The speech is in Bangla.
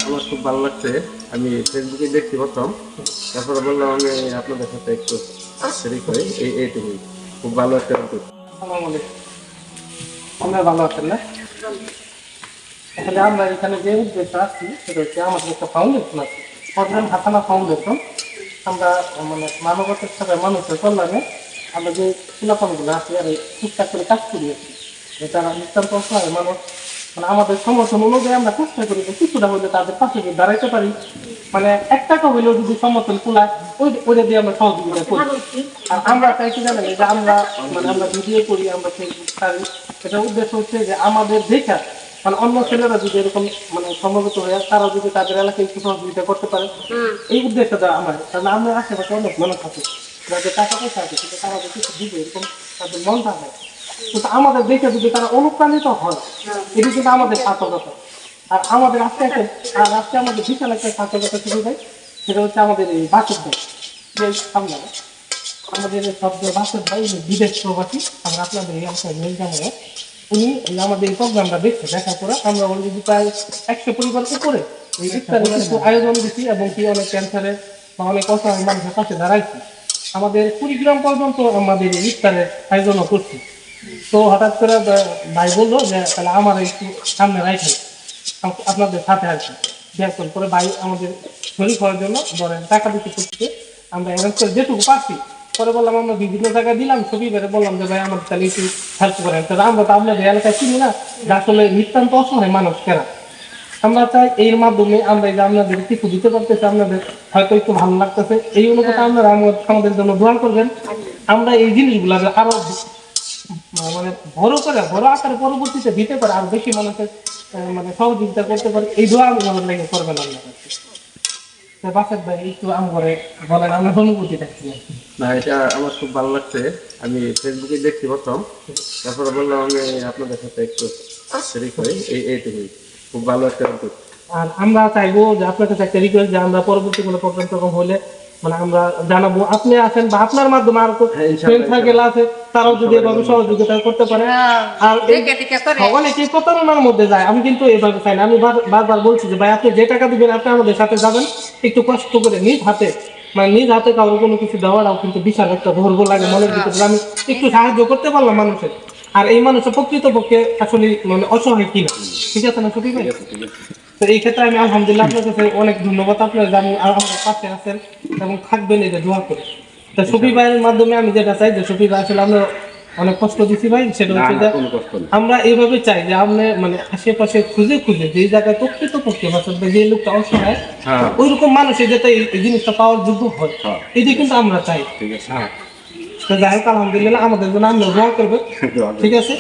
আমার খুব ভালো লাগছে। আমি ফেসবুকে দেখছি প্রথম, তারপরে বললাম আমি আপনাদের সাথে একটু শেয়ার করি। এইটুকুই, খুব ভালো একটা উদ্যোগ। আসসালামু আলাইকুম। আপনারা ভালো আছেন না? আসলে আমরা এখানে যে উদ্দেশ্য আসছি সেটা হচ্ছে আমাদের একটা ফাউন্ডেশন আছে, ফরহান হাসানা ফাউন্ডেশন। আমরা মানে মানবতার সাথে মানুষের কল্যাণে আমরা যে শিলাপনগুলো আছে আর ঠিকঠাক করে কাজ করি আর কি। এটা নিতান্ত অসহায় মানুষ, মানে আমাদের সমর্থন অনুযায়ী আমরা চেষ্টা করি যে কিছুটা হলে তাদের পাশে গিয়ে দাঁড়াইতে পারি। মানে 1 টাকা হইলেও যদি সমর্থন কুলায় ওইটা দিয়ে আমরা সহযোগিতা করি। আর আমরা চাই কি জানেন, যে আমরা মানে আমরা ভিডিও করি, আমরা ফেসবুক ছাড়ি, এটার উদ্দেশ্য হচ্ছে যে আমাদের দেখা মানে অন্য ছেলেরা যদি এরকম মানে সমবেত হয়ে তারা যদি তাদের এলাকায় একটু সহযোগিতা করতে পারে, এই উদ্দেশ্যটা আমার। কারণ আমরা আশেপাশে অনেক মানুষ আছে যাদের টাকা পয়সা আছে, কিন্তু তারা যদি কিছু দিবে এরকম তাদের মন থাকে, কিন্তু আমাদের দেখে যদি তারা অনুপ্রাণিত হয়, এটি কিন্তু আমাদের সার্থকতা। আর আমাদের আজকে আমাদের বিশাল একটা সার্থকতা শুরু হয়, সেটা হচ্ছে আমাদের এই বাসের ভাই যে সামনে আমাদের শব্দ বাসের ভাই বিদেশ প্রবাসী। আমরা আপনাদের এই এলাকায় মেল জানাবো, উনি আমাদের এই প্রোগ্রামটা দেখার পরে আমরা অলরেডি প্রায় 100 পরিবার উপরে এই ইফতারের কিছু আয়োজন দিচ্ছি, এবং কি অনেক ক্যান্সারের বা অনেক অসহায় মানুষের পাশে দাঁড়াইছি। আমাদের 20 গ্রাম পর্যন্ত আমাদের এই ইফতারের আয়োজনও করছি। তো হঠাৎ করে ভাই বললো যে তাহলে আমার একটু সামনে রাখেন, আপনাদের সাথে আসবেন দেখুন। পরে ভাই আমাদের শরীর হওয়ার জন্য ধরেন টাকা দিতে করতে আমরা অ্যারেঞ্জ করে যেটুকু পারছি। পরে বললাম আমরা বিভিন্ন জায়গায় দিলাম, ছবি বেড়ে বললাম যে ভাই আমাদের তাহলে একটু হেল্প করেন। তাহলে আমরা তো আপনাদের এলাকায় চিনি না যে আসলে নিতান্ত অসহায় মানুষ কেনা। আমরা চাই এর মাধ্যমে আমরা এই যে আপনাদের কিছু দিতে পারতেছি, আপনাদের হয়তো একটু ভালো লাগতেছে, এই অনুপাতে আপনারা আমাদের জন্য দোয়া করবেন। আমরা এই জিনিসগুলো আরো মানে বড় আকারে পরবর্তীতে দিতে পারে, আর বেশি মানুষের মানে সহযোগিতা করতে পারে, এই দোয়া আমাদের লাগে করবেন। আল্লাহ বাসের ভাই একটু করে বলেন আমরা অনুভূতিটা কি? না, এটা আমার খুব ভালো লাগছে। আমি ফেসবুকে দেখছি প্রথম, তারপরে বললাম আমি আপনাদের সাথে একটু শেয়ার করি। এইটুকুই, খুব ভালো একটা উদ্যোগ। আর আমরা চাইবো যে আপনার কাছে একটা রিকোয়েস্ট, যে আমরা পরবর্তী কোনো প্রোগ্রাম টোগ্রাম হলে মানে আমরা জানাবো, আপনি আছেন বা আপনার মাধ্যমে আর ফ্রেন্ড সার্কেল আছে তারাও যদি এভাবে সহযোগিতা করতে পারে। আর অনেকেই প্রতারণার মধ্যে যায়, আমি কিন্তু এইভাবে চাই না। আমি বারবার বলছি যে ভাই আপনি যে টাকা দিবেন আপনি আমাদের সাথে যাবেন, একটু কষ্ট করে নিজ হাতে মানে নিজ হাতে কারো কোনো কিছু দেওয়াটাও কিন্তু বিশাল একটা গর্ব লাগে মনের ভিতরে, আমি একটু সাহায্য করতে পারলাম মানুষের। আর এই মানুষের প্রকৃতপক্ষে আসলে মানে অসহায় কিনা, ঠিক আছে না সঠিক? তো এই ক্ষেত্রে আমি আলহামদুলিল্লাহ আপনার কাছে অনেক ধন্যবাদ, আপনার আমার পাশে আছেন এবং থাকবেন, এটা দোয়া করে। তা শফি ভাইয়ের মাধ্যমে আমি যেটা চাই যে শফি ভাই আসলে আমরা অনেক কষ্ট দিচ্ছি ভাই, সেটা হচ্ছে যে আমরা এইভাবে চাই যে আপনি মানে আশেপাশে খুঁজে যে জায়গায় প্রকৃতপক্ষে যে লোকটা অসহায় ওইরকম মানুষের যাতে এই জিনিসটা পাওয়ার যোগ্য হয়, এটি কিন্তু আমরা চাই। ঠিক আছে, যাই হোক আলহামদুলিল্লাহ আমাদের জন্য আমরা দোয়া করবেন, ঠিক আছে।